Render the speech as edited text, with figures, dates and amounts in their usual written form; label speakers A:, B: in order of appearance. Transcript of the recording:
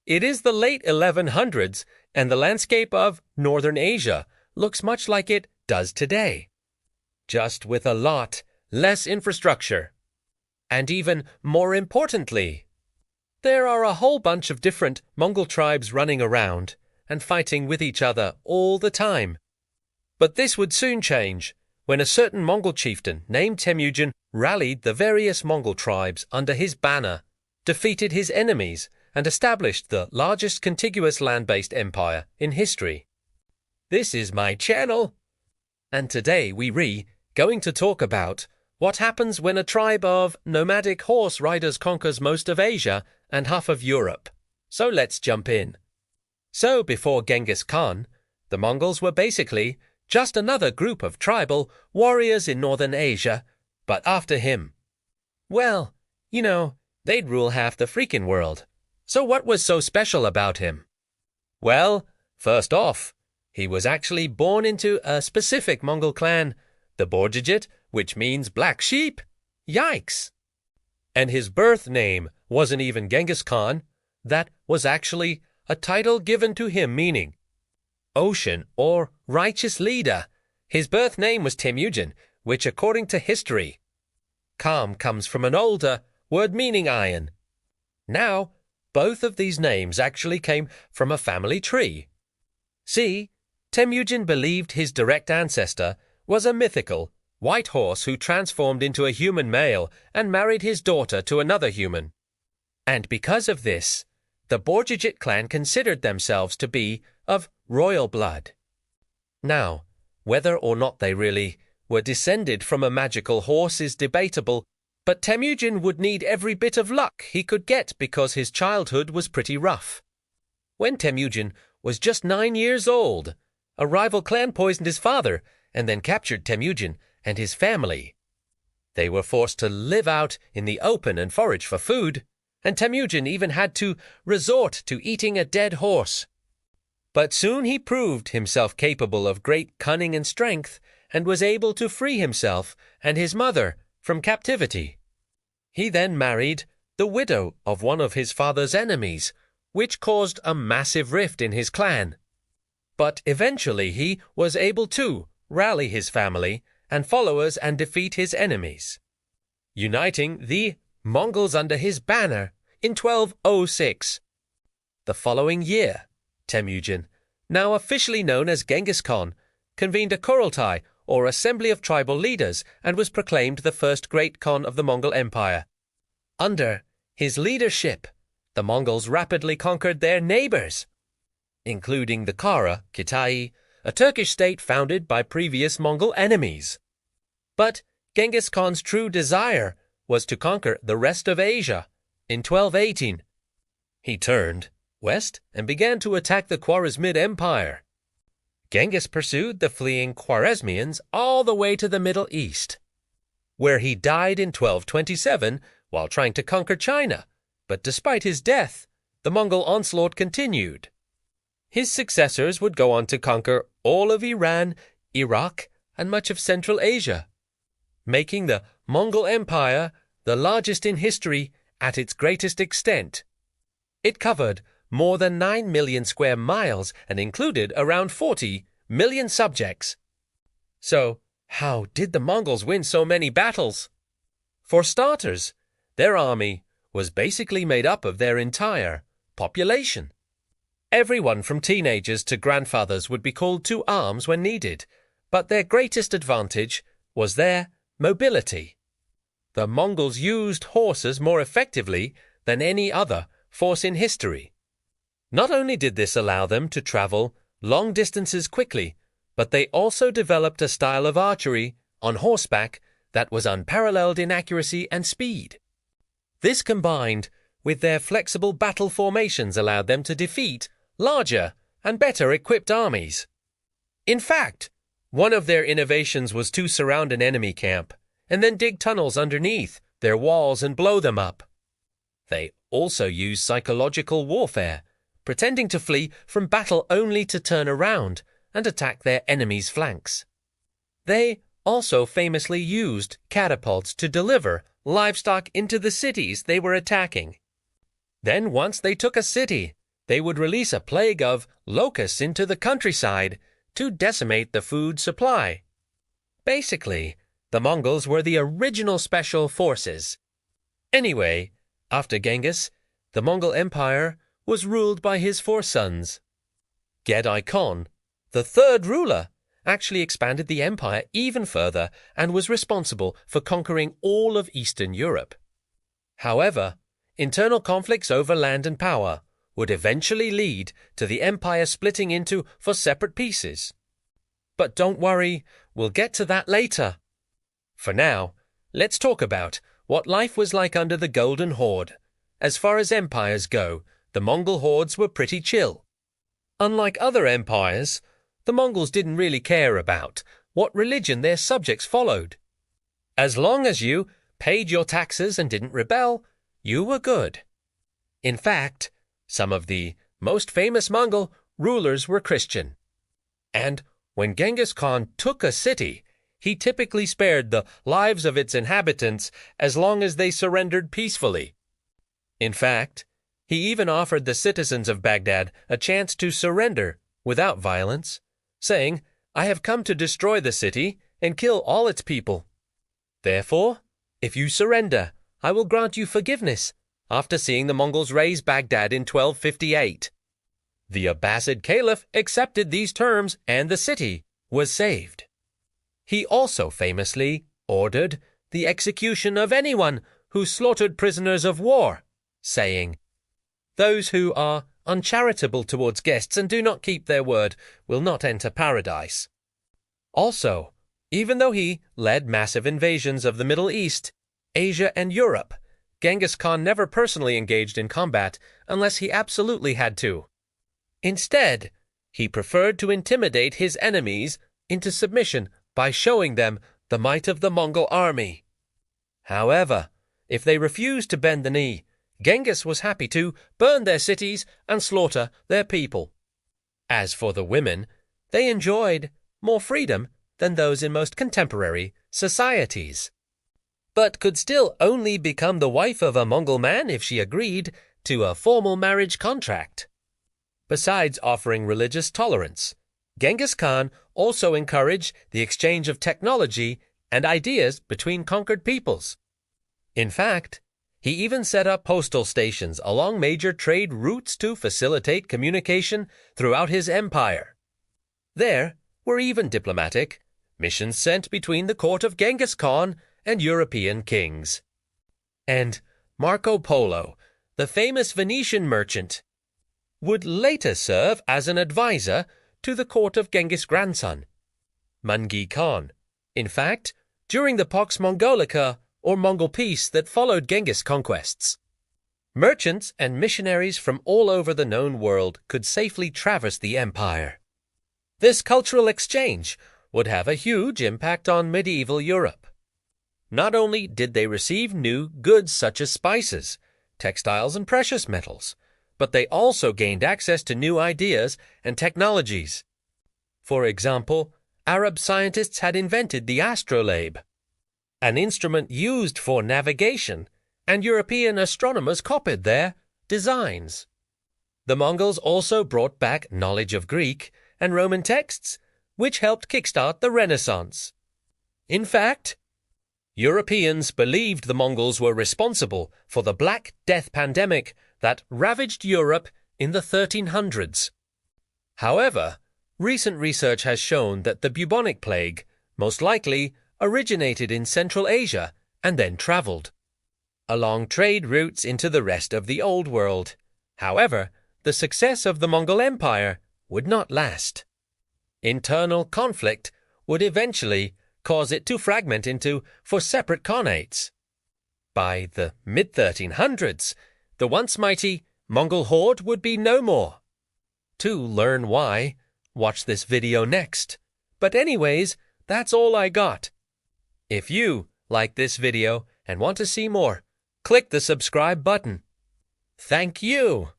A: It is the late 1100s, and the landscape of northern Asia looks much like it does today, just with a lot less infrastructure. And even more importantly, there are a whole bunch of different Mongol tribes running around and fighting with each other all the time. But this would soon change when a certain Mongol chieftain named Temujin rallied the various Mongol tribes under his banner, defeated his enemies, and established the largest contiguous land-based empire in history. This is my channel, and today going to talk about what happens when a tribe of nomadic horse riders conquers most of Asia and half of Europe. So let's jump in. So before Genghis Khan, the Mongols were basically just another group of tribal warriors in northern Asia, but after him, well, they'd rule half the freaking world. So what was so special about him? Well, first off, he was actually born into a specific Mongol clan, the Borjigit, which means black sheep. Yikes! And his birth name wasn't even Genghis Khan. That was actually a title given to him meaning ocean or righteous leader. His birth name was Temujin, which according to history, Kham comes from an older word meaning iron. Now, both of these names actually came from a family tree. See, Temujin believed his direct ancestor was a mythical white horse who transformed into a human male and married his daughter to another human. And because of this, the Borjigit clan considered themselves to be of royal blood. Now, whether or not they really were descended from a magical horse is debatable, but Temujin would need every bit of luck he could get because his childhood was pretty rough. When Temujin was just 9 years old, a rival clan poisoned his father and then captured Temujin and his family. They were forced to live out in the open and forage for food, and Temujin even had to resort to eating a dead horse. But soon he proved himself capable of great cunning and strength and was able to free himself and his mother from captivity. He then married the widow of one of his father's enemies, which caused a massive rift in his clan. But eventually he was able to rally his family and followers and defeat his enemies, uniting the Mongols under his banner in 1206. The following year, Temujin, now officially known as Genghis Khan, convened a Kurultai, or assembly of tribal leaders, and was proclaimed the first great Khan of the Mongol Empire. Under his leadership, the Mongols rapidly conquered their neighbors, including the Kara, Kitai, a Turkish state founded by previous Mongol enemies. But Genghis Khan's true desire was to conquer the rest of Asia. In 1218, he turned west and began to attack the Khwarezmid Empire. Genghis pursued the fleeing Khwarezmians all the way to the Middle East, where he died in 1227 while trying to conquer China. But despite his death, the Mongol onslaught continued. His successors would go on to conquer all of Iran, Iraq, and much of Central Asia, making the Mongol Empire the largest in history at its greatest extent. It covered more than 9 million square miles and included around 40 million subjects. So, how did the Mongols win so many battles? For starters, their army was basically made up of their entire population. Everyone from teenagers to grandfathers would be called to arms when needed, but their greatest advantage was their mobility. The Mongols used horses more effectively than any other force in history. Not only did this allow them to travel long distances quickly, but they also developed a style of archery on horseback that was unparalleled in accuracy and speed. This combined with their flexible battle formations allowed them to defeat larger and better equipped armies. In fact, one of their innovations was to surround an enemy camp and then dig tunnels underneath their walls and blow them up. They also used psychological warfare, pretending to flee from battle only to turn around and attack their enemies' flanks. They also famously used catapults to deliver livestock into the cities they were attacking. Then once they took a city, they would release a plague of locusts into the countryside to decimate the food supply. Basically, the Mongols were the original special forces. Anyway, after Genghis, the Mongol Empire was ruled by his 4 sons. Gedai Khan, the 3rd ruler, actually expanded the empire even further and was responsible for conquering all of Eastern Europe. However, internal conflicts over land and power would eventually lead to the empire splitting into 4 separate pieces. But don't worry, we'll get to that later. For now, let's talk about what life was like under the Golden Horde. As far as empires go, the Mongol hordes were pretty chill. Unlike other empires, the Mongols didn't really care about what religion their subjects followed. As long as you paid your taxes and didn't rebel, you were good. In fact, some of the most famous Mongol rulers were Christian. And when Genghis Khan took a city, he typically spared the lives of its inhabitants as long as they surrendered peacefully. In fact, he even offered the citizens of Baghdad a chance to surrender without violence, saying, "I have come to destroy the city and kill all its people. Therefore, if you surrender, I will grant you forgiveness," after seeing the Mongols raise Baghdad in 1258. The Abbasid Caliph accepted these terms and the city was saved. He also famously ordered the execution of anyone who slaughtered prisoners of war, saying, "Those who are uncharitable towards guests and do not keep their word will not enter paradise." Also, even though he led massive invasions of the Middle East, Asia, and Europe, Genghis Khan never personally engaged in combat unless he absolutely had to. Instead, he preferred to intimidate his enemies into submission by showing them the might of the Mongol army. However, if they refused to bend the knee, Genghis was happy to burn their cities and slaughter their people. As for the women, they enjoyed more freedom than those in most contemporary societies, but could still only become the wife of a Mongol man if she agreed to a formal marriage contract. Besides offering religious tolerance, Genghis Khan also encouraged the exchange of technology and ideas between conquered peoples. In fact, he even set up postal stations along major trade routes to facilitate communication throughout his empire. There were even diplomatic missions sent between the court of Genghis Khan and European kings. And Marco Polo, the famous Venetian merchant, would later serve as an advisor to the court of Genghis' grandson, Mangi Khan. In fact, during the Pax Mongolica, or Mongol peace that followed Genghis' conquests, merchants and missionaries from all over the known world could safely traverse the empire. This cultural exchange would have a huge impact on medieval Europe. Not only did they receive new goods such as spices, textiles, and precious metals, but they also gained access to new ideas and technologies. For example, Arab scientists had invented the astrolabe, an instrument used for navigation, and European astronomers copied their designs. The Mongols also brought back knowledge of Greek and Roman texts, which helped kickstart the Renaissance. In fact, Europeans believed the Mongols were responsible for the Black Death pandemic that ravaged Europe in the 1300s. However, recent research has shown that the bubonic plague most likely originated in Central Asia and then traveled along trade routes into the rest of the Old World. However, the success of the Mongol Empire would not last. Internal conflict would eventually cause it to fragment into 4 separate khanates. By the mid-1300s, the once mighty Mongol horde would be no more. To learn why, watch this video next. But anyways, that's all I got. If you like this video and want to see more, click the subscribe button. Thank you!